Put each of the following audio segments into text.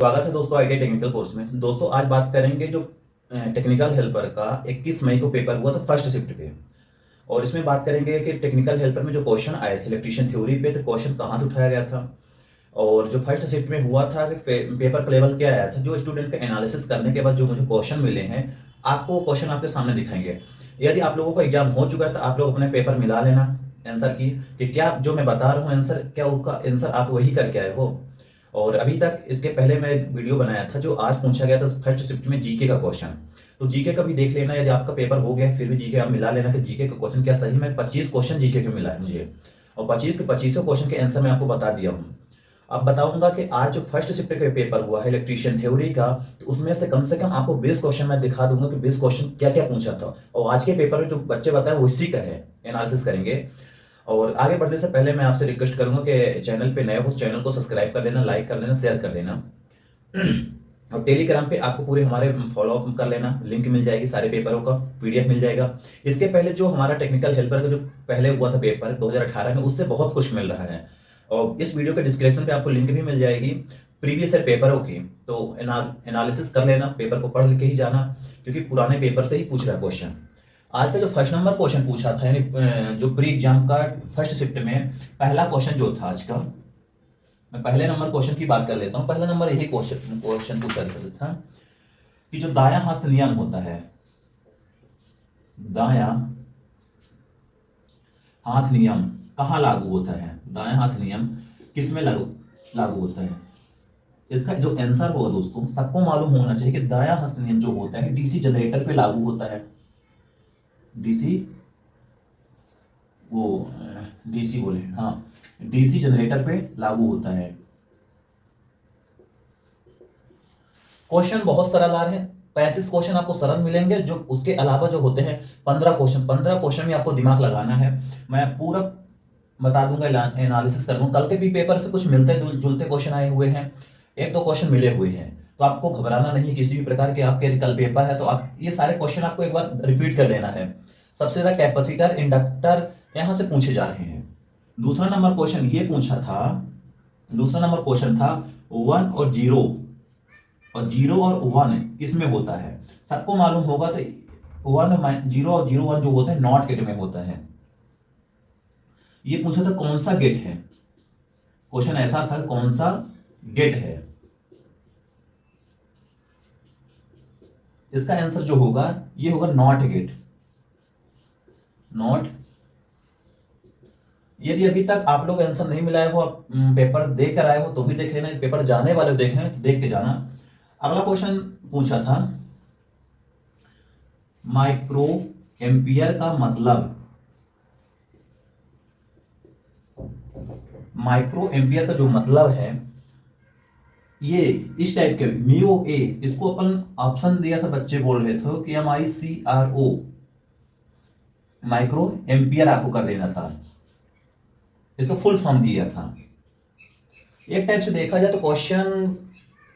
स्वागत है दोस्तों आईटीआई टेक्निकल कोर्स में। दोस्तों आज बात करेंगे जो टेक्निकल हेल्पर का 21 मई को पेपर हुआ था फर्स्ट शिफ्ट पे। और इसमें बात करेंगे कि टेक्निकल हेल्पर में जो क्वेश्चन आए थे इलेक्ट्रीशियन थ्योरी पे, तो क्वेश्चन कहाँ से उठाया गया था और जो फर्स्ट शिफ्ट में हुआ था कि पेपर का लेवल क्या आया था। जो स्टूडेंट का एनालिसिस करने के बाद जो मुझे क्वेश्चन मिले हैं, आपको वो क्वेश्चन आपके सामने दिखाएंगे। यदि आप लोगों को एग्जाम हो चुका है तो आप लोग अपने पेपर मिला लेना आंसर की कि क्या जो मैं बता रहा हूँ आंसर, क्या उसका आंसर आप वही करके आए हो। और अभी तक इसके पहले मैं एक वीडियो बनाया था जो आज पूछा गया था फर्स्ट शिफ्ट में जीके का क्वेश्चन, तो जीके का भी देख लेना। यदि आपका पेपर हो गया फिर भी जीके आप मिला लेना कि जीके का क्वेश्चन क्या सही में 25 क्वेश्चन जीके के मिला है मुझे, और 25 के 25 क्वेश्चन के आंसर मैं आपको बता दिया हूँ। अब बताऊंगा कि आज जो फर्स्ट शिफ्ट का पेपर हुआ है इलेक्ट्रीशियन थ्योरी का, तो उसमें से कम आपको 20 क्वेश्चन मैं दिखा दूंगा कि 20 क्वेश्चन क्या क्या पूछा था, और आज के पेपर में जो बच्चे बताए वो इसी का है, एनालिसिस करेंगे। और आगे बढ़ने से पहले मैं आपसे रिक्वेस्ट करूंगा कि चैनल पे नए हो चैनल को सब्सक्राइब कर लेना, लाइक कर लेना, शेयर कर लेना। और टेलीग्राम पे आपको पूरे हमारे फॉलो अप कर लेना, लिंक मिल जाएगी सारे पेपरों का, पीडीएफ मिल जाएगा। इसके पहले जो हमारा टेक्निकल हेल्पर का जो पहले हुआ था पेपर 2018 में, उससे बहुत कुछ मिल रहा है। और इस वीडियो के डिस्क्रिप्शन पे आपको लिंक भी मिल जाएगी प्रीवियस ईयर पेपरों की, तो एनालिसिस कर लेना, पेपर को पढ़ के ही जाना, क्योंकि पुराने पेपर से ही पूछ रहा है क्वेश्चन। आज का जो फर्स्ट नंबर क्वेश्चन पूछा था, यानी जो प्री एग्जाम का फर्स्ट शिफ्ट में पहला क्वेश्चन जो था आज का, मैं पहले नंबर क्वेश्चन की बात कर लेता हूँ। पहला नंबर यही क्वेश्चन क्वेश्चन पूछा था कि जो दायां हस्त नियम होता है, दायां हाथ नियम कहाँ लागू होता है, दायां हाथ नियम किस में लागू लागू होता है। इसका जो आंसर होगा दोस्तों, सबको मालूम होना चाहिए कि दायां हस्त नियम जो होता है डीसी जनरेटर पे लागू होता है। डीसी वो डीसी बोले, हाँ, डीसी जनरेटर पे लागू होता है। क्वेश्चन बहुत सरल आ रहे हैं, 35 क्वेश्चन आपको सरल मिलेंगे। जो उसके अलावा जो होते हैं 15 क्वेश्चन में आपको दिमाग लगाना है। मैं पूरा बता दूंगा, एनालिसिस कर दूंगा। कल के भी पेपर से कुछ मिलते जुलते क्वेश्चन आए हुए हैं, एक दो क्वेश्चन मिले हुए हैं, तो आपको घबराना नहीं किसी भी प्रकार के। आपके कल पेपर है तो आप ये सारे क्वेश्चन आपको एक बार रिपीट कर लेना है। सबसे ज्यादा कैपेसिटर इंडक्टर यहां से पूछे जा रहे हैं। दूसरा नंबर क्वेश्चन ये पूछा था, दूसरा नंबर क्वेश्चन था 1 और 0, और 0 और 1 किस में होता है। सबको मालूम होगा तो 0 और 1 जो होता है नॉट गेट में होता है। ये पूछा था कौन सा गेट है, क्वेश्चन ऐसा था कौन सा गेट है। इसका आंसर जो होगा ये होगा नॉट गेट, नॉट। यदि अभी तक आप लोग आंसर नहीं मिलाए हो, आप पेपर देख कर आए हो तो भी देख लेना, पेपर जाने वाले देख रहे हैं तो देख के जाना। अगला क्वेश्चन पूछा था माइक्रो एम्पियर का मतलब, माइक्रो एम्पियर का जो मतलब है ये इस टाइप के म्यू ए, इसको अपन ऑप्शन दिया था, बच्चे बोल रहे थे कि MICRO, माइक्रो एम्पियर आपको कर देना था, इसका फुल फॉर्म दिया था। एक टाइप से देखा जाए तो क्वेश्चन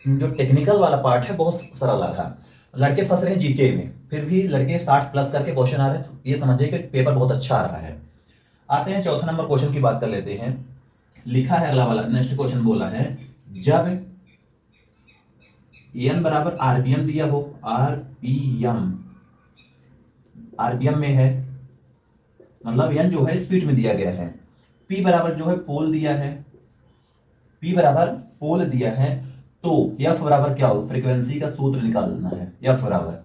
जो टेक्निकल वाला पार्ट है बहुत सरल आ रहा है। लड़के फंस रहे हैं जीके में, फिर भी लड़के 60 प्लस करके क्वेश्चन आ रहे हैं, तो ये समझिए कि पेपर बहुत अच्छा आ रहा है। आते हैं चौथा नंबर क्वेश्चन की बात कर लेते हैं। लिखा है अगला वाला, नेक्स्ट क्वेश्चन बोला है जब एन बराबर आरपीएम दिया हो, आरपीएम आरपीएम में है, मतलब एन जो है स्पीड में दिया गया है, पी बराबर जो है पोल दिया है, पी बराबर पोल दिया है, तो एफ बराबर क्या होगा, फ्रीक्वेंसी का सूत्र निकालना है, एफ बराबर।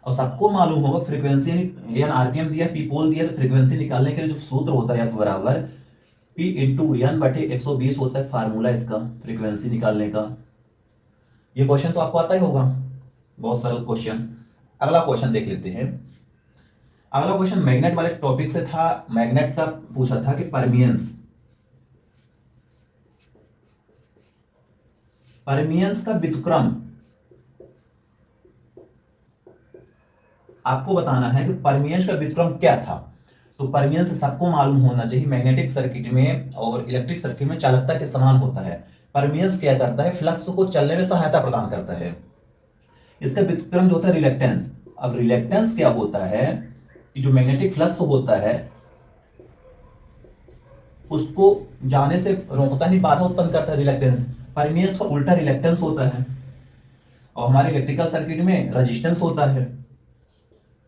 और सबको मालूम होगा फ्रीक्वेंसी, एन आरपीएम दिया, पी पोल दिया, तो फ्रीक्वेंसी निकालने के लिए जो सूत्र होता है एफ बराबर पी इंटू एन बटे 120 होता है फार्मूला इसका फ्रीक्वेंसी निकालने का। ये क्वेश्चन तो आपको आता ही होगा, बहुत सरल क्वेश्चन। अगला क्वेश्चन देख लेते हैं। अगला क्वेश्चन मैग्नेट वाले टॉपिक से था, मैग्नेट का पूछा था कि परमियंस, परमियंस का व्युत्क्रम आपको बताना है कि परमियंस का व्युत्क्रम क्या था। तो परमियंस सबको मालूम होना चाहिए, मैग्नेटिक सर्किट में और इलेक्ट्रिक सर्किट में चालकता के समान होता है। परमियंस क्या करता है, फ्लक्स को चलने में सहायता प्रदान करता है। इसका व्युत्क्रम जो होता है रिलक्टेंस। अब रिलक्टेंस क्या होता है कि जो मैग्नेटिक फ्लक्स होता है उसको जाने से रोकता नहीं, बाधा उत्पन्न करता है रिलक्टेंस। परमियंस का उल्टा रिलक्टेंस होता है। और हमारे इलेक्ट्रिकल सर्किट में रेजिस्टेंस होता है।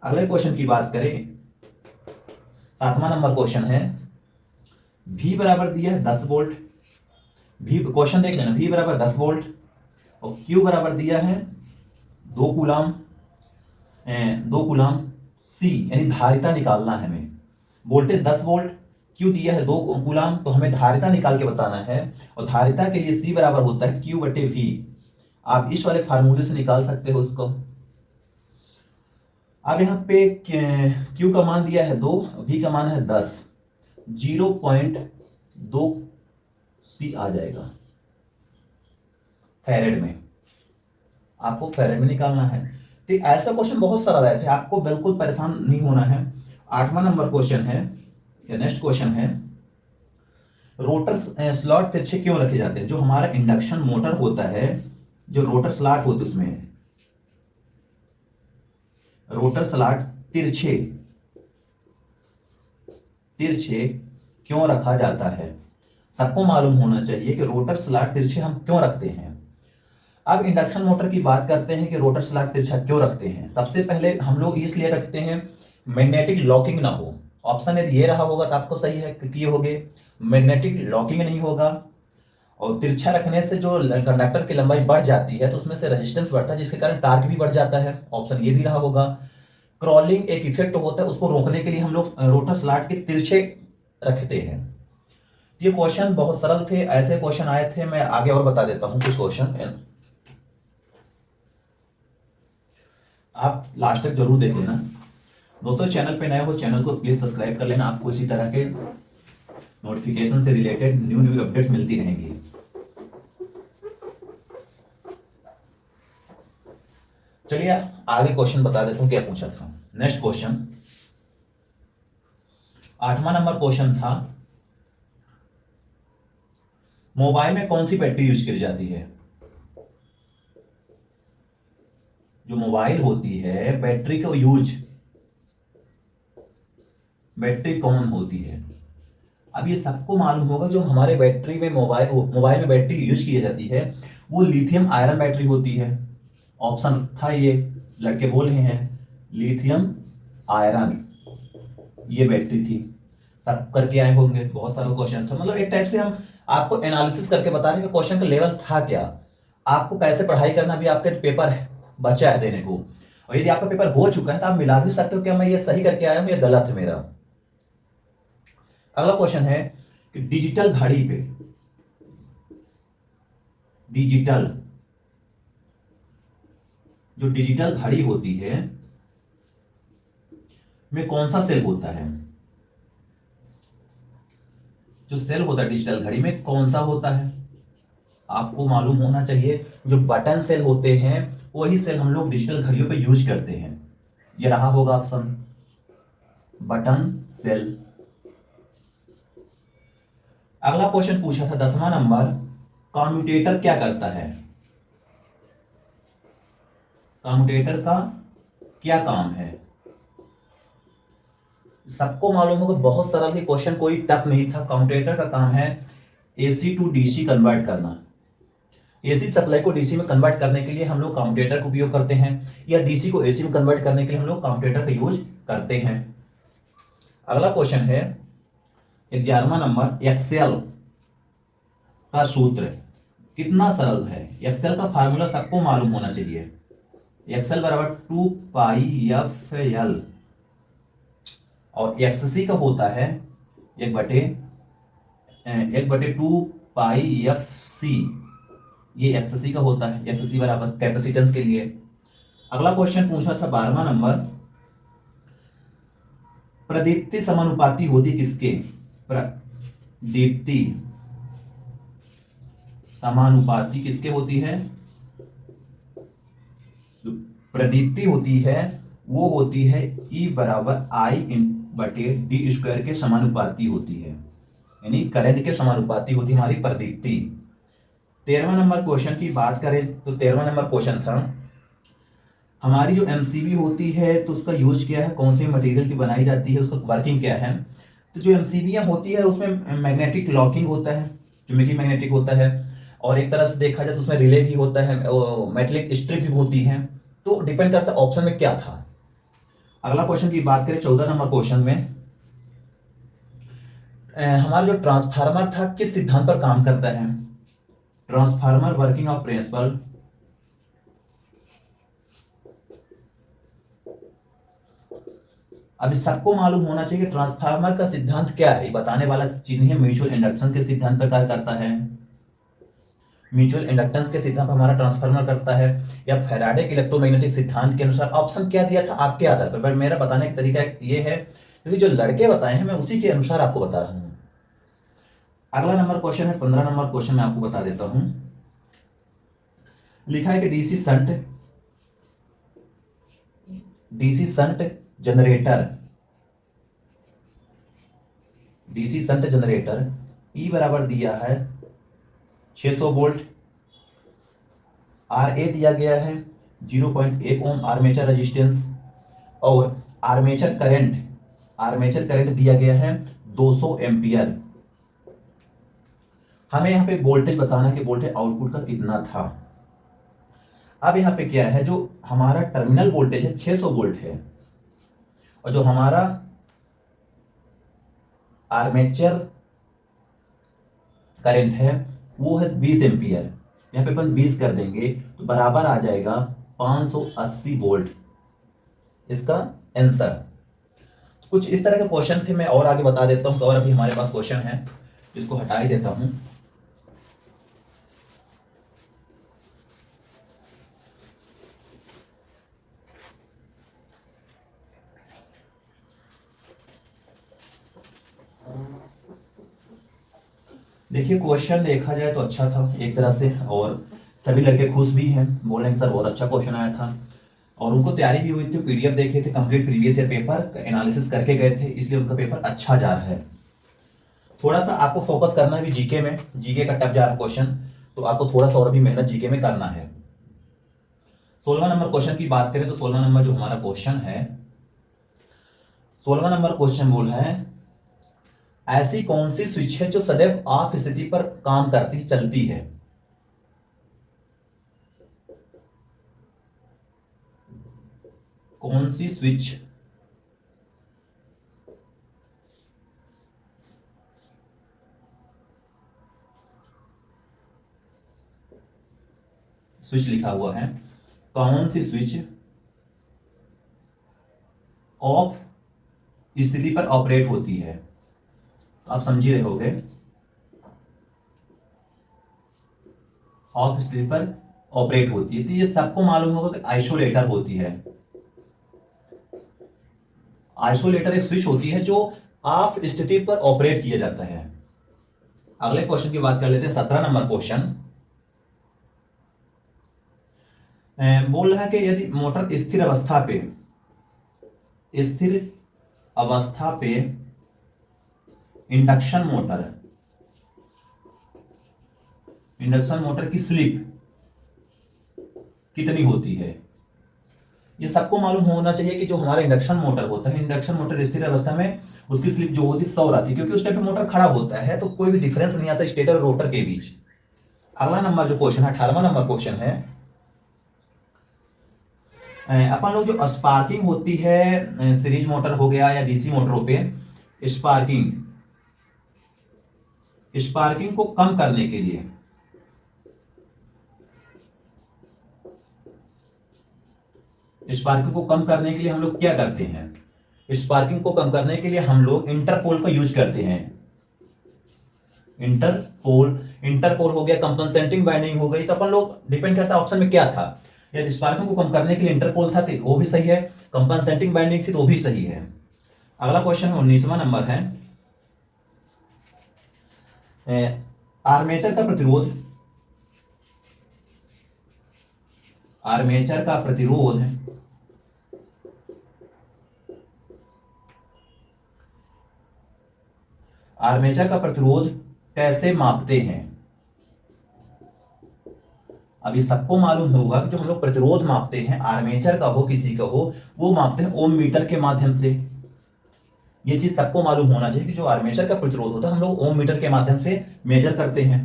अगले क्वेश्चन की बात करें, 7वां नंबर क्वेश्चन है, V बराबर दिया है 10 वोल्ट। V क्वेश्चन देख लेना, V बराबर 10 वोल्ट और Q बराबर दिया है 2 कूलाम, 2 कूलाम C, यानी धारिता निकालना है हमें। वोल्टेज 10 वोल्ट, Q दिया है 2 कूलाम, तो हमें धारिता निकाल के बताना है। और धारिता के लिए C बराबर होता है Q बटे V। आप इस वाले फार्मूले से निकाल सकते हो उसको। अब यहाँ पे Q का मान दिया है 2, V का मान है 10, 0.2 C आ जाएगा फैरेड में। आपको फैरेड में निकालना है। तो ऐसा क्वेश्चन बहुत सारा आए थे, आपको बिल्कुल परेशान नहीं होना है। 8वां नंबर क्वेश्चन है, या नेक्स्ट क्वेश्चन है, रोटर स्लॉट तिरछे क्यों रखे जाते हैं? जो हमारा इंडक्शन मोटर होता है, जो रोटर स्लॉट होते हैं उसमें रोटर स्लॉट तिरछे तिरछे क्यों रखा जाता है? सबको मालूम होना चाहिए कि रोटर स्लॉट तिरछे हम क्यों रखते हैं। अब इंडक्शन मोटर की बात करते हैं कि रोटर स्लॉट तिरछा क्यों रखते हैं। सबसे पहले हम लोग इसलिए रखते हैं, मैग्नेटिक लॉकिंग ना हो। ऑप्शन यदि ये रहा होगा तो आपको सही है कि किए होगे, मैग्नेटिक लॉकिंग नहीं होगा। और तिरछा रखने से जो कंडक्टर की लंबाई बढ़ जाती है तो उसमें से रेजिस्टेंस बढ़ता है, जिसके कारण टार्क भी बढ़ जाता है। ऑप्शन ये भी रहा होगा। क्रॉलिंग एक इफेक्ट होता है, उसको रोकने के लिए हम लोग रोटर स्लॉट के तिरछे रखते हैं। ये क्वेश्चन बहुत सरल थे, ऐसे क्वेश्चन आए थे। मैं आगे और बता देता हूं कुछ क्वेश्चन, आप लास्ट तक जरूर देख लेना। दोस्तों चैनल पे नए हो, चैनल को प्लीज सब्सक्राइब कर लेना, आपको इसी तरह के नोटिफिकेशन से रिलेटेड न्यू अपडेट्स मिलती रहेंगी। चलिए आगे क्वेश्चन बता देता हूं क्या पूछा था। नेक्स्ट क्वेश्चन, 8वां नंबर क्वेश्चन था, मोबाइल में कौन सी बैटरी यूज की जाती है? जो मोबाइल होती है, बैटरी को यूज, बैटरी कौन होती है? अब ये सबको मालूम होगा, जो हमारे बैटरी में मोबाइल में बैटरी यूज की जाती है वो लिथियम आयरन बैटरी होती है। ऑप्शन था ये, लड़के बोल रहे हैं लिथियम आयरन, ये बैटरी थी। सब करके आए होंगे, बहुत सारा क्वेश्चन था। मतलब एक टाइप से हम आपको एनालिसिस करके बता रहे हैं कि क्वेश्चन का लेवल था क्या, आपको कैसे पढ़ाई करना भी, आपके पेपर बचा है देने को। और यदि आपका पेपर हो चुका है तो आप मिला भी सकते हो, क्या मैं ये सही करके आया हूं या गलत है मेरा। अगला क्वेश्चन है कि डिजिटल घड़ी पे, डिजिटल जो डिजिटल घड़ी होती है में कौन सा सेल होता है? जो सेल होता है डिजिटल घड़ी में कौन सा होता है, आपको मालूम होना चाहिए। जो बटन सेल होते हैं वही सेल हम लोग डिजिटल घड़ियों पे यूज करते हैं। ये रहा होगा ऑप्शन, बटन सेल। अगला क्वेश्चन पूछा था 10वां नंबर, कम्यूटेटर क्या करता है? कम्यूटेटर का क्या काम है? सबको मालूम होगा, बहुत सरल ही क्वेश्चन, कोई टफ नहीं था। कम्यूटेटर का काम है एसी टू डीसी कन्वर्ट करना। एसी सप्लाई को डीसी में कन्वर्ट करने के लिए हम लोग कम्यूटेटर का उपयोग करते हैं, या डीसी को एसी में कन्वर्ट करने के लिए हम लोग कम्यूटेटर का यूज करते हैं। अगला क्वेश्चन है 11वां नंबर, एक्सेल का सूत्र कितना सरल है? एक्सेल का फार्मूला सबको मालूम होना चाहिए। एक्सेल बराबर 2πfl, और एक्ससी का होता है 1/2πfc, ये एक्ससी का होता है। एक्ससी बराबर कैपेसिटेंस के लिए। अगला क्वेश्चन पूछा था 12वां नंबर, प्रदीप्ति समानुपाती होती किसके? प्रदीप्ति समानुपाती किसके होती है? जो प्रदीप्ति होती है वो होती है E बराबर I/d² के समानुपाती होती है, यानी करंट के समानुपाती होती है हमारी प्रदीप्ति। 13वां नंबर क्वेश्चन की बात करें तो 13वां नंबर क्वेश्चन था, हमारी जो एमसीबी होती है तो उसका यूज क्या है, कौन से मटेरियल की बनाई जाती है, उसका वर्किंग क्या है? तो जो एमसीबीयां होती है उसमें मैग्नेटिक लॉकिंग होता है, जो मैग्नेटिक होता है। और एक तरह से देखा जाए तो उसमें रिले भी होता है, मेटलिक स्ट्रिप भी होती है। तो डिपेंड करता है ऑप्शन में क्या था। अगला क्वेश्चन की बात करें 14 नंबर क्वेश्चन में, हमारा जो ट्रांसफार्मर था किस सिद्धांत पर काम करता है? Transformer working of principle. अभी सबको मालूम होना चाहिए कि ट्रांसफार्मर का सिद्धांत क्या है। बताने वाला चीज है म्यूचुअल इंडक्शन के सिद्धांत पर कार्य करता है, म्यूचुअल इंडक्टेंस के सिद्धांत पर हमारा ट्रांसफार्मर करता है, या फैराडे के इलेक्ट्रोमैग्नेटिक सिद्धांत के अनुसार। ऑप्शन क्या दिया था आपके आधार पर, बट मेरा बताने का तरीका ये है क्योंकि जो लड़के बताए हैं मैं उसी के अनुसार आपको बता रहा हूं। अगला नंबर क्वेश्चन है 15 नंबर क्वेश्चन, मैं आपको बता देता हूं। लिखा है कि DC shunt generator, DC shunt generator E बराबर दिया है 600 वोल्ट, आर ए दिया गया है 0.1 ओम आर्मेचर रेजिस्टेंस, और आर्मेचर करंट दिया गया है 200 एम्पियर। हमें यहाँ पे वोल्टेज बताना है कि वोल्टेज आउटपुट का कितना था। अब यहाँ पे क्या है, जो हमारा टर्मिनल वोल्टेज है 600 वोल्ट है, और जो हमारा आर्मेचर करंट है वो है 20 एम्पियर। यहाँ पे अपन 20 कर देंगे तो बराबर आ जाएगा 580 वोल्ट, इसका आंसर। कुछ इस तरह के क्वेश्चन थे, मैं और आगे बता देता हूँ। और अभी हमारे पास क्वेश्चन है, इसको हटा ही देता हूँ। देखिए क्वेश्चन देखा जाए तो अच्छा था एक तरह से, और सभी लड़के खुश भी हैं, बोल रहे हैं सर बहुत अच्छा क्वेश्चन आया था, और उनको तैयारी भी हुई थी, पीडीएफ देखे थे, कंप्लीट प्रीवियस ईयर पेपर का एनालिसिस करके गए थे, इसलिए उनका पेपर अच्छा जा रहा है। थोड़ा सा आपको फोकस करना है भी जीके में, जीके का टफ जा रहा है क्वेश्चन, तो आपको थोड़ा सा और भी मेहनत जीके में करना है। 16वां नंबर क्वेश्चन की बात करें तो 16वां नंबर जो हमारा क्वेश्चन है, 16वां नंबर क्वेश्चन बोल है ऐसी कौन सी स्विच है जो सदैव ऑफ स्थिति पर काम करती चलती है? कौन सी स्विच स्विच लिखा हुआ है, कौन सी स्विच ऑफ स्थिति पर ऑपरेट होती है? आप समझ ही रहे होगे, ऑफ स्थिति पर ऑपरेट होती है, तो ये सबको मालूम होगा कि आइसोलेटर होती है। आइसोलेटर एक स्विच होती है जो ऑफ स्थिति पर ऑपरेट किया जाता है। अगले क्वेश्चन की बात कर लेते हैं, 17 नंबर क्वेश्चन बोल रहा है कि यदि मोटर स्थिर अवस्था पे इंडक्शन मोटर की स्लिप कितनी होती है? ये सबको मालूम होना चाहिए कि जो हमारा इंडक्शन मोटर होता है, इंडक्शन मोटर स्थिर अवस्था में उसकी स्लिप जो होती है 100 आती है, क्योंकि उस टाइम पे मोटर खड़ा होता है तो कोई भी डिफरेंस नहीं आता स्टेटर और रोटर के बीच। अगला नंबर जो क्वेश्चन है 18वां नंबर क्वेश्चन है, अपन लोग जो स्पार्किंग होती है सीरीज मोटर हो गया या डीसी मोटरों पे, स्पार्किंग को कम करने के लिए हम लोग क्या करते हैं? स्पार्किंग को कम करने के लिए हम लोग इंटरपोल का यूज करते हैं। इंटरपोल हो गया, कंपनसेटिंग वाइंडिंग हो गई, तो अपन लोग डिपेंड करता है ऑप्शन में क्या था। यदि स्पार्किंग को कम करने के लिए इंटरपोल था तो वो भी सही है, कंपनसेटिंग वाइंडिंग थी तो वो भी सही है। अगला क्वेश्चन 19वां नंबर है, आर्मेचर का प्रतिरोध कैसे मापते हैं? अभी सबको मालूम होगा कि जो हम लोग प्रतिरोध मापते हैं, आर्मेचर का हो किसी का हो, वो मापते हैं ओम मीटर के माध्यम से। ये चीज सबको मालूम होना चाहिए कि जो आर्मेचर का प्रतिरोध होता है हम लोग ओम मीटर के माध्यम से मेजर करते हैं।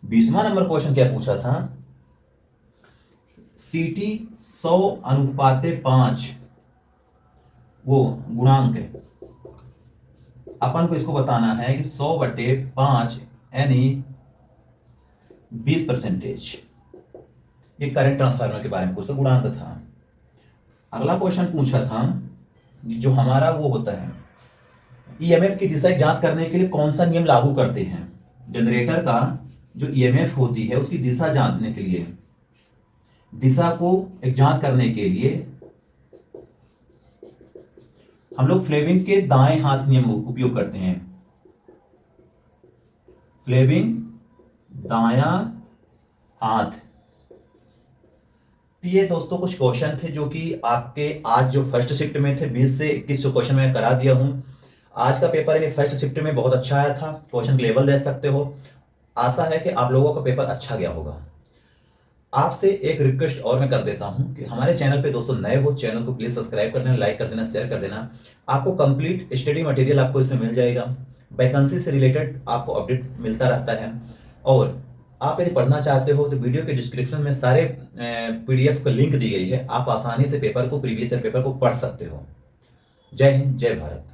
20वां नंबर क्वेश्चन क्या पूछा था, सीटी 100:5 वो गुणांक है, अपन को इसको बताना है कि 100/5 यानी 20%। ये करंट ट्रांसफार्मर के बारे में पूछता गुणांक था। अगला क्वेश्चन पूछा था जो हमारा वो होता है ईएमएफ की दिशा ज्ञात करने के लिए कौन सा नियम लागू करते हैं। जनरेटर का जो ईएमएफ होती है उसकी दिशा जानने के लिए, दिशा को ज्ञात करने के लिए हम लोग फ्लेमिंग के दाएं हाथ नियम उपयोग करते हैं। फ्लेमिंग दायां हाथ। तो ये दोस्तों कुछ क्वेश्चन थे जो कि आपके आज जो फर्स्ट शिफ्ट में थे 20 से 21 जो क्वेश्चन मैं करा दिया हूं। आज का पेपर यानी फर्स्ट शिफ्ट में बहुत अच्छा आया था, क्वेश्चन लेवल दे सकते हो। आशा है कि आप लोगों का पेपर अच्छा गया होगा। आपसे एक रिक्वेस्ट और मैं कर देता हूं कि हमारे चैनल पे दोस्तों नए हो, चैनल को प्लीज सब्सक्राइब कर देना, लाइक कर देना, शेयर कर देना। आपको कंप्लीट स्टडी मटेरियल आपको इसमें मिल जाएगा, वैकेंसी से रिलेटेड आपको अपडेट मिलता रहता है। और आप यदि पढ़ना चाहते हो तो वीडियो के डिस्क्रिप्शन में सारे पीडीएफ का लिंक दी गई है, आप आसानी से पेपर को प्रीवियस ईयर पेपर को पढ़ सकते हो। जय हिंद, जय भारत।